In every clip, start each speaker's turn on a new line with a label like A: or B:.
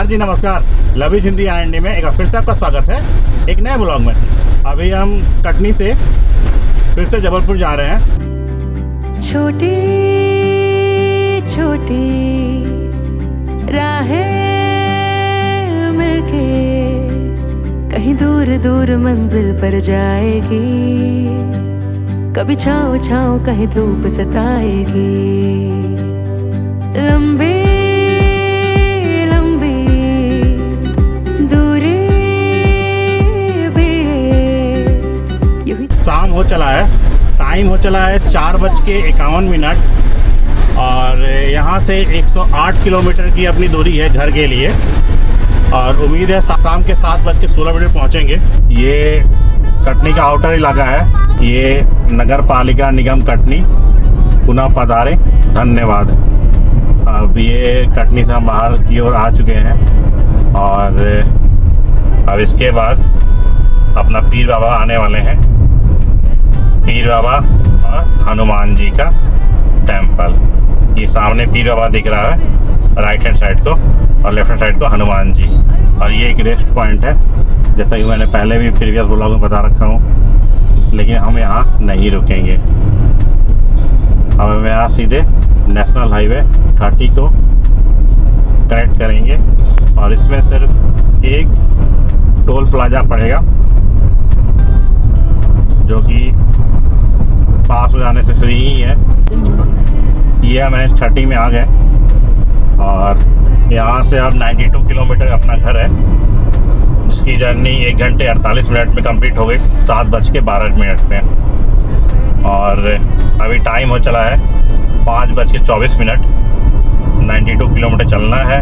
A: नमस्कार जी, नमस्कार। Love is Hindi IND में एक बार फिर से आपका स्वागत है एक नए ब्लॉग में। अभी हम कटनी से फिर से जबलपुर जा रहे हैं।
B: छोटी छोटी राहें मिलके कहीं दूर दूर मंजिल पर जाएगी, कभी छाँव छाँव कहीं धूप सताएगी। लंबी
A: शाम हो चला है, टाइम हो चला है 4:51 और यहाँ से 108 किलोमीटर की अपनी दूरी है घर के लिए और उम्मीद है शाम के 7:16 पहुँचेंगे। ये कटनी का आउटर इलाका है। ये नगर पालिका निगम कटनी, पुनः पधारे, धन्यवाद। अब ये कटनी से हम बाहर की ओर आ चुके हैं और अब इसके बाद अपना पीर बाबा आने वाले हैं। पीर बाबा और हनुमान जी का टेम्पल, ये सामने पीर बाबा दिख रहा है राइट हैंड साइड को और लेफ्ट हैंड साइड को हनुमान जी। और ये एक रेस्ट पॉइंट है, जैसा कि मैंने पहले भी प्रीवियस ब्लॉग में बता रखा हूँ, लेकिन हम यहाँ नहीं रुकेंगे। अब हम यहाँ सीधे नेशनल हाईवे 30 को कनेक्ट करेंगे और इसमें सिर्फ एक टोल प्लाजा पड़ेगा जो कि पास हो जाने से फ्री ही है। ये हम 30 में आ गए और यहाँ से अब 92 किलोमीटर अपना घर है, जिसकी जर्नी 1 घंटे 48 मिनट में कंप्लीट हो गई 7:12 में। और अभी टाइम हो चला है 5:24। 92 किलोमीटर चलना है।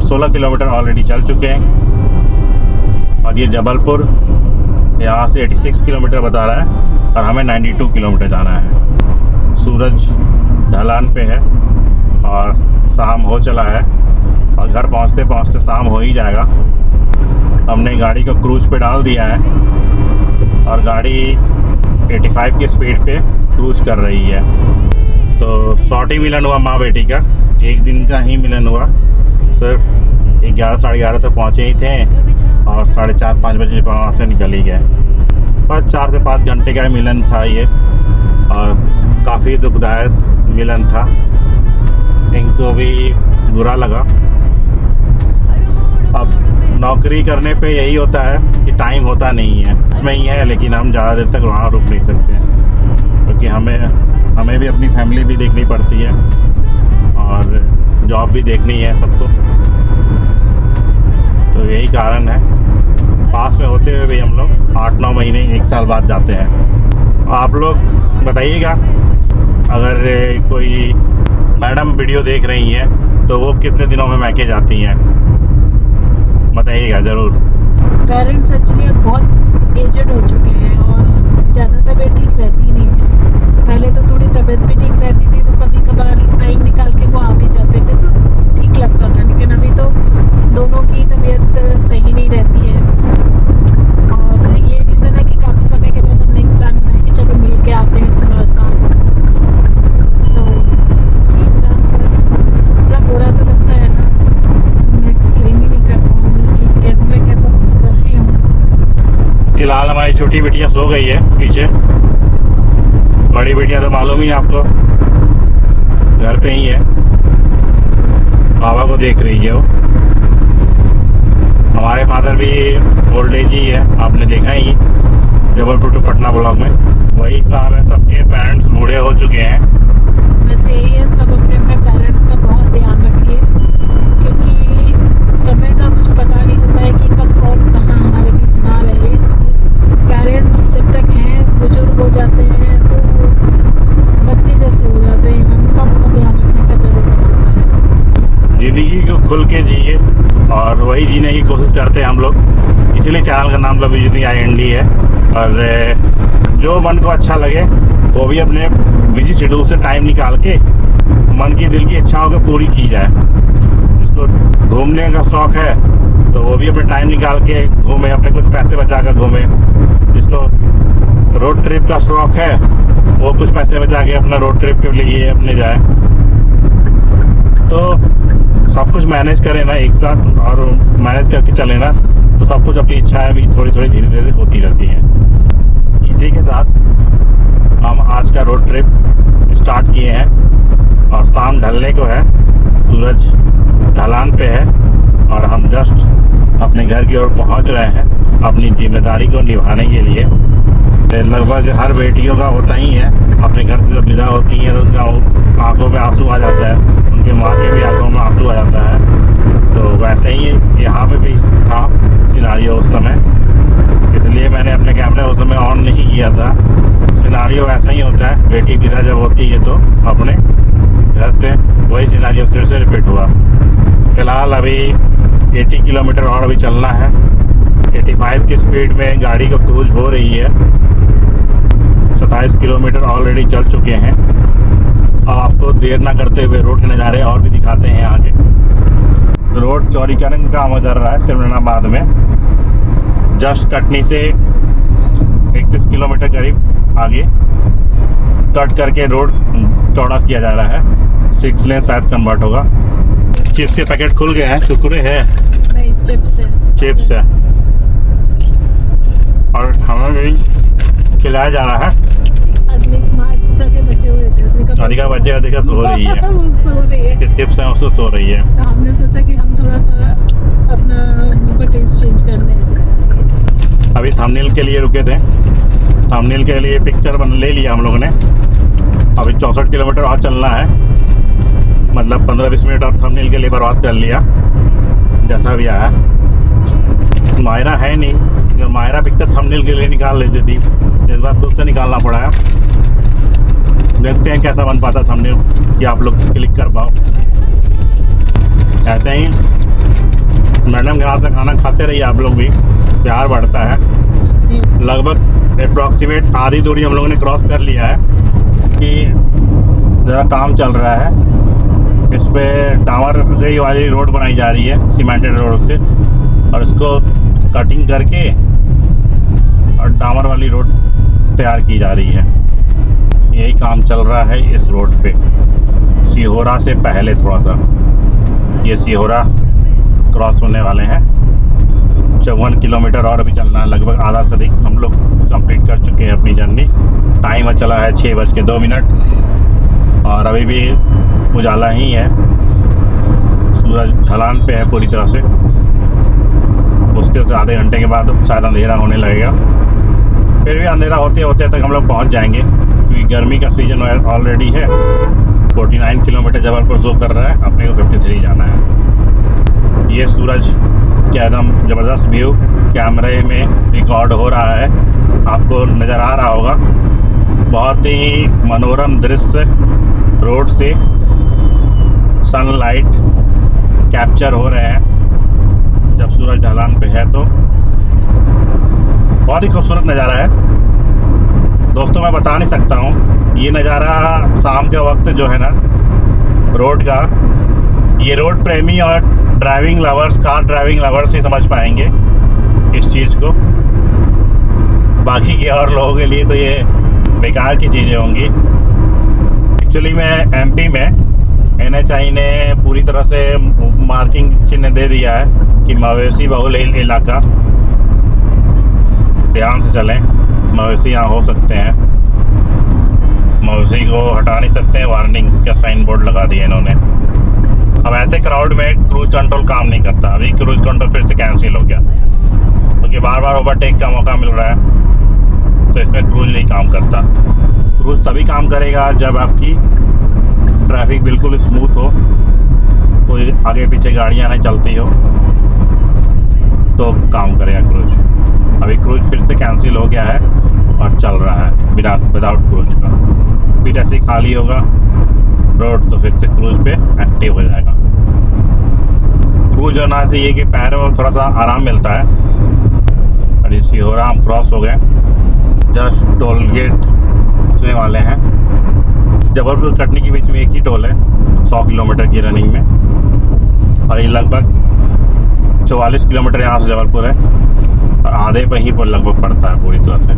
A: 16 किलोमीटर ऑलरेडी चल चुके हैं और ये जबलपुर यहाँ से 86 किलोमीटर बता रहा है और हमें 92 किलोमीटर जाना है। सूरज ढलान पे है और शाम हो चला है और घर पहुँचते पहुँचते शाम हो ही जाएगा। हमने गाड़ी को क्रूज पे डाल दिया है और गाड़ी 85 की स्पीड पे क्रूज कर रही है। तो शॉर्ट ही मिलन हुआ माँ बेटी का, एक दिन का ही मिलन हुआ। सिर्फ 11 साढ़े 11 तक पहुँचे ही थे और 4:30-5 बजे वहाँ से निकल ही गए। बस 4 से 5 घंटे का मिलन था ये और काफ़ी दुखदायक मिलन था। इनको भी बुरा लगा। अब नौकरी करने पे यही होता है कि टाइम होता नहीं है, इसमें ही है, लेकिन हम ज़्यादा देर तक वहाँ रुक नहीं सकते हैं क्योंकि हमें भी अपनी फैमिली भी देखनी पड़ती है और जॉब भी देखनी है सबको। तो यही कारण है। पास में होते हुए भी हम लोग 8-9 महीने 1 साल बाद जाते हैं। आप लोग बताइएगा, अगर कोई मैडम वीडियो देख रही हैं तो वो कितने दिनों में मैके जाती हैं, बताइएगा ज़रूर।
C: पेरेंट्स एक्चुअली अब बहुत एजड हो चुके हैं और ज़्यादा तबीयत ठीक रहती नहीं है। पहले तो थोड़ी तबीयत भी ठीक रहती थी तो कभी कभार टाइम निकाल के वो आ भी जाते थे तो ठीक लगता था, लेकिन अभी तो दोनों की तबीयत सही नहीं रहती है और ये रीज़न है कि काफ़ी समय के बाद हमने एक प्लान बनाया कि चलो मिल के आते हैं थोड़ा सा। तो ठीक था, थोड़ा बुरा तो लगता है ना, मैं एक्सप्लेन ही नहीं कर पाऊँगी कि कैसे मैं कैसा फील कर रही हूँ।
A: फिलहाल हमारी छोटी बेटियाँ सो गई है पीछे, बड़ी बेटियाँ तो मालूम ही आपको घर पे ही है, बाबा को देख रही है वो। हमारे फादर भी ओल्ड एज ही है, आपने देखा ही जबलपुर टू पटना ब्लॉग में वही हिसाब है। सबके पेरेंट्स बूढ़े हो चुके हैं।
C: वैसे यही है, सब अपने अपने पेरेंट्स का बहुत ध्यान रखिए क्योंकि समय का कुछ पता नहीं होता है कि कब कौन कहाँ हमारे बीच ना रहे। इसलिए पेरेंट्स जब तक हैं, बुजुर्ग हो जाते हैं तो बच्चे जैसे हो जाते हैं, उनका बहुत ध्यान रखने का जरूरत होता है।
A: ज़िंदगी को खुल के जिए और वही जीने की कोशिश करते हैं हम लोग, इसीलिए चैनल का नाम लव इज हिंदी आईएनडी है। और जो मन को अच्छा लगे वो भी अपने बिजी शेड्यूल से टाइम निकाल के मन की दिल की इच्छाओं को पूरी की जाए। जिसको घूमने का शौक़ है तो वो भी अपने टाइम निकाल के घूमे, अपने कुछ पैसे बचा कर घूमे। जिसको रोड ट्रिप का शौक़ है वो कुछ पैसे बचा के अपना रोड ट्रिप के लिए अपने जाए। तो सब कुछ मैनेज करें ना एक साथ और मैनेज करके चले ना, तो सब कुछ अपनी इच्छाएं भी थोड़ी थोड़ी धीरे धीरे होती रहती हैं। इसी के साथ हम आज का रोड ट्रिप स्टार्ट किए हैं और शाम ढलने को है, सूरज ढलान पे है और हम जस्ट अपने घर की ओर पहुंच रहे हैं अपनी जिम्मेदारी को निभाने के लिए। लगभग हर बेटियों का होता ही है, अपने घर से जब विदा होती हैं तो उनका आंखों में आंसू आ जाता है, उनके माँ के भी आंखों में आंसू आ जाता है। तो वैसे ही यहाँ पे भी था सिनारियो उस समय, इसलिए मैंने अपने कैमरे उस समय ऑन नहीं किया था। सिनारियो ऐसा ही होता है, बेटी विदा जब होती है तो अपने घर से वही सिनारियो फिर से रिपीट हुआ। फिलहाल अभी 80 किलोमीटर और अभी चलना है। 85 की स्पीड में गाड़ी को क्रूज हो रही है। 27 किलोमीटर ऑलरेडी चल चुके हैं। अब आपको देर ना करते हुए रोड के नज़ारे और भी दिखाते हैं आगे। रोड चौड़ीकरण का काम चल रहा है सिमरनाबाद में। जस्ट कटनी से 31 किलोमीटर करीब आगे कट करके रोड चौड़ा किया जा रहा है। 6 लेन शायद कन्वर्ट होगा। चिप्स के पैकेट खुल गए हैं, कुरकुरे हैं,
C: नहीं चिप्स है और
A: हमें भी खिलाया जा रहा है।
C: आदमी मार्किका के बचे हुए थे, आदमी का
A: बच्चे देखा सो रही है,
C: वो सो रही है।
A: चिप्स हैं उसको सो रही है।
C: तो हमने सोचा कि हम थोड़ा सा अपना मुंह का टेस्ट चेंज कर लें।
A: अभी थंबनेल के लिए रुके थे, थंबनेल के लिए पिक्चर ले लिया हम लोगों ने। अभी 64 किलोमीटर और चलना है, मतलब 15-20 मिनट और थंबनेल के लिए बर्बाद कर लिया। जैसा भी आया, मायरा है नहीं, अगर मायरा पिक्चर थंबनेल के लिए निकाल लेती थी, इस बार खुद से निकालना पड़ा है। देखते हैं कैसा बन पाता थंबनेल कि आप लोग क्लिक कर पाओ। कहते ही मैडम के हाथ से खाना खाते रहिए, आप लोग भी प्यार बढ़ता है। लगभग अप्रॉक्सीमेट आधी दूरी हम लोगों ने क्रॉस कर लिया है कि ज़रा काम चल रहा है। इस पे टावर से वाली रोड बनाई जा रही है, सीमेंटेड रोड पे, और इसको कटिंग करके और डामर वाली रोड तैयार की जा रही है। यही काम चल रहा है इस रोड पे, सीहोरा से पहले थोड़ा सा। ये सीहोरा क्रॉस होने वाले हैं। 54 किलोमीटर और अभी चलना है, लगभग आधा से अधिक हम लोग कंप्लीट कर चुके हैं अपनी जर्नी। टाइम चला है 6:02 और अभी भी उजाला ही है, सूरज ढलान पे है पूरी तरह से। उसके आधे घंटे के बाद शायद अंधेरा होने लगेगा। फिर भी अंधेरा होते होते तक हम लोग पहुंच जाएंगे, क्योंकि गर्मी का सीजन ऑलरेडी है। 49 किलोमीटर जबलपुर शो कर रहा है, अपने को 53 जाना है। ये सूरज क्या एकदम ज़बरदस्त व्यू कैमरे में रिकॉर्ड हो रहा है, आपको नज़र आ रहा होगा। बहुत ही मनोरम दृश्य रोड से सनलाइट कैप्चर हो रहे हैं जब सूरज ढलान पे है, तो बहुत ही खूबसूरत नज़ारा है दोस्तों। मैं बता नहीं सकता हूँ ये नज़ारा शाम के वक्त जो है ना रोड का, ये रोड प्रेमी और driving lovers, car driving lovers ही समझ पाएंगे इस चीज़ को। बाकी के और लोगों के लिए तो ये बेकार की चीज़ें होंगी। एक्चुअली में एमपी में NHI ने पूरी तरह से मार्किंग चिन्ह दे दिया है कि मवेशी बहुल इलाका, ध्यान से चलें। मवेशी यहाँ हो सकते हैं, मवेशी को हटा नहीं सकते, वार्निंग का साइन बोर्ड लगा दिया इन्होंने। अब ऐसे क्राउड में क्रूज कंट्रोल काम नहीं करता। अभी क्रूज कंट्रोल फिर से कैंसिल हो गया, क्योंकि बार बार ओवरटेक का मौका मिल रहा है, तो इसमें क्रूज नहीं काम करता। क्रूज तभी काम करेगा जब आपकी ट्रैफिक बिल्कुल स्मूथ हो, कोई आगे पीछे गाड़ियाँ नहीं चलती हो, तो काम करेगा क्रूज। अभी क्रूज फिर से कैंसिल हो गया है और चल रहा है विदाउट क्रूज का। फिर ऐसे ही खाली होगा रोड, तो फिर से क्रूज पे एक्टिव हो जाएगा। क्रूज होना से ये कि पैरों में थोड़ा सा आराम मिलता है। और इसी हो रहा हम क्रॉस हो गए, जस्ट टोल गेट से वाले हैं। जबलपुर कटनी के बीच में एक ही टोल है 100 किलोमीटर की रनिंग में, और ये लगभग 44 किलोमीटर यहाँ से जबलपुर है, और आधे पर ही पर लगभग पड़ता है पूरी तरह से।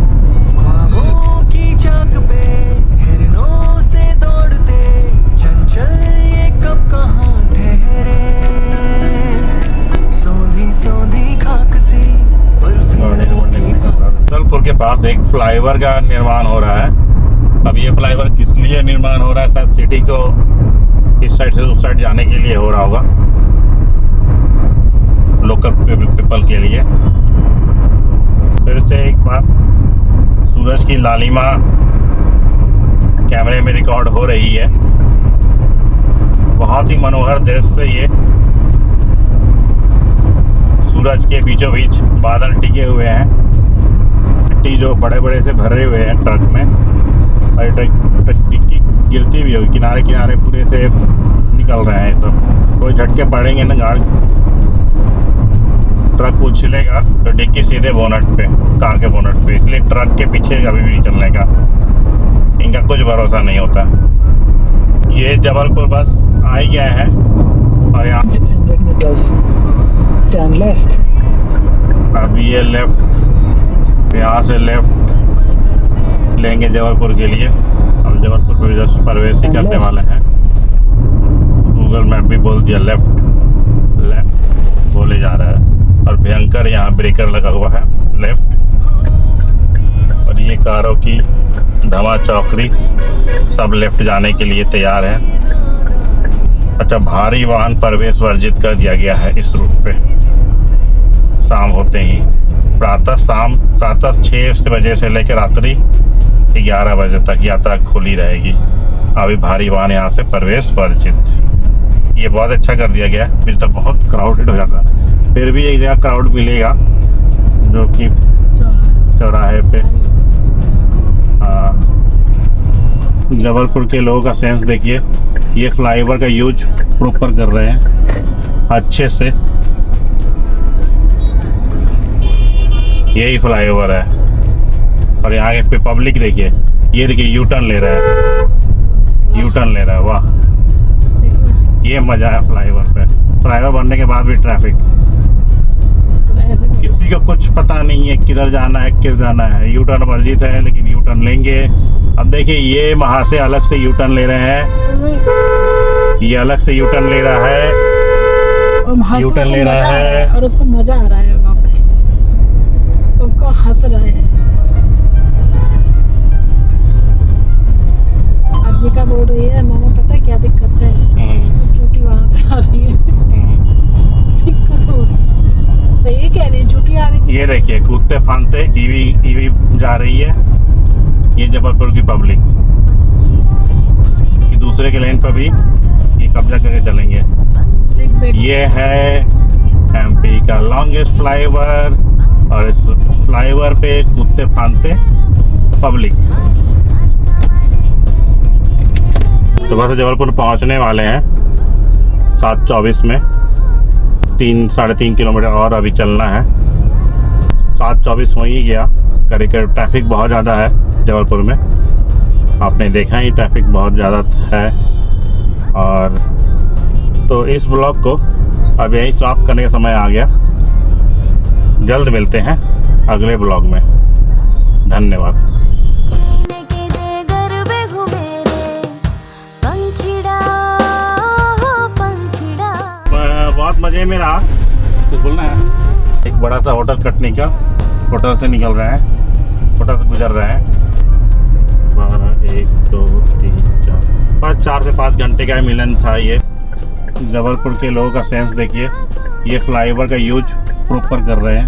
D: ख्वाबों की चाक पे हिरनों से दौड़ते, चंचल ये कब कहाँ ठहरे।
A: पास एक फ्लाईओवर का निर्माण हो रहा है। अब ये फ्लाईओवर किस लिए निर्माण हो रहा है, शायद सिटी को इस साइड से उस साइड जाने के लिए हो रहा होगा, लोकल पीपल के लिए। फिर से एक बार सूरज की लालिमा कैमरे में रिकॉर्ड हो रही है। बहुत ही मनोहर दृश्य ये, सूरज के बीचों बीच बादल टिके हुए हैं, मिट्टी जो बड़े बड़े से भरे हुए हैं ट्रक में, और टिक्की गिरती भी होगी, किनारे किनारे पूरे से निकल रहे हैं। तो कोई झटके पड़ेंगे ना, गाड़ी ट्रक उछलेगा तो डिक्की सीधे बोनट पे, कार के बोनट पे, इसलिए ट्रक के पीछे कभी भी नहीं चलने का, इनका कुछ भरोसा नहीं होता। ये जबलपुर बस आ ही गया है और यहाँ
E: 600 meters. Turn left.
A: अभी ये लेफ्ट, यहाँ से लेफ्ट लेंगे जबलपुर के लिए। अब जबलपुर पे जस्ट प्रवेश ही करने वाले हैं। गूगल मैप भी बोल दिया लेफ्ट लेफ्ट बोले जा रहा है, और भयंकर यहाँ ब्रेकर लगा हुआ है लेफ्ट। और ये कारों की धमा चौकड़ी सब लेफ्ट जाने के लिए तैयार है। अच्छा, भारी वाहन प्रवेश वर्जित कर दिया गया है इस रूट पे शाम होते ही। प्रातः 6 बजे से लेकर रात्रि 11 बजे तक यात्रा खुली रहेगी। अभी भारी वाहन यहाँ से प्रवेश वर्जित। ये बहुत अच्छा कर दिया गया है, फिर तक बहुत क्राउडेड हो जाता है, फिर भी एक जगह क्राउड मिलेगा जो कि चौराहे पे। हाँ, जबलपुर के लोगों का सेंस देखिए, ये फ्लाईओवर का यूज प्रॉपर कर रहे हैं अच्छे से। यही फ्लाईओवर है, और यहाँ पे पब्लिक देखिए, ये देखिए यू टर्न ले रहा है, यू टर्न ले रहा है। वाह, ये मजा है फ्लाईओवर पे। फ्लाईओवर बनने के बाद भी ट्रैफिक, किसी को कुछ पता नहीं है किधर जाना है किधर जाना है। यू टर्न वर्जित है, लेकिन यू टर्न लेंगे। अब देखिए, ये वहाँ से अलग से यू टर्न ले रहे हैं, ये अलग से यू टर्न ले रहा है, यू टर्न ले रहा है,
C: और उसको मजा आ रहा है वहाँ पे, उसको हंस रहा है। अब ये क्या बोल रही है मामा, पता है क्या दिक्कत है? तो चूटी वहाँ से आ रही है, दिक्कत होती। सही कह रही है, चूटी आ रही है।
A: ये देखिए, कूदते फांदते ईवी जा रही है। ये जबलपुर की पब्लिक कि दूसरे के लेन पर भी ये कब्जा करके चलेंगे। ये है एमपी का लॉन्गेस्ट फ्लाईओवर, और इस फ्लाईओवर पे कूदते फांदते पब्लिक। तो बस जबलपुर पहुंचने वाले हैं 7:24 में। 3-3.5 किलोमीटर और अभी चलना है। 7:24 हो ही गया करीब। ट्रैफिक बहुत ज़्यादा है जबलपुर में, आपने देखा ही ट्रैफिक बहुत ज़्यादा है। और तो इस ब्लॉग को अब यही समाप्त करने का समय आ गया। जल्द मिलते हैं अगले ब्लॉग में। धन्यवाद। बहुत मज़े में रहा। कुछ बोलना है? एक बड़ा सा होटल कटनी का, होटल से निकल रहे हैं, होटल से गुजर रहे हैं। 1 2 3 4 से 5 घंटे का मिलन था। ये जबलपुर के लोगों का सेंस देखिए, ये फ्लाईओवर का यूज प्रॉपर कर रहे हैं।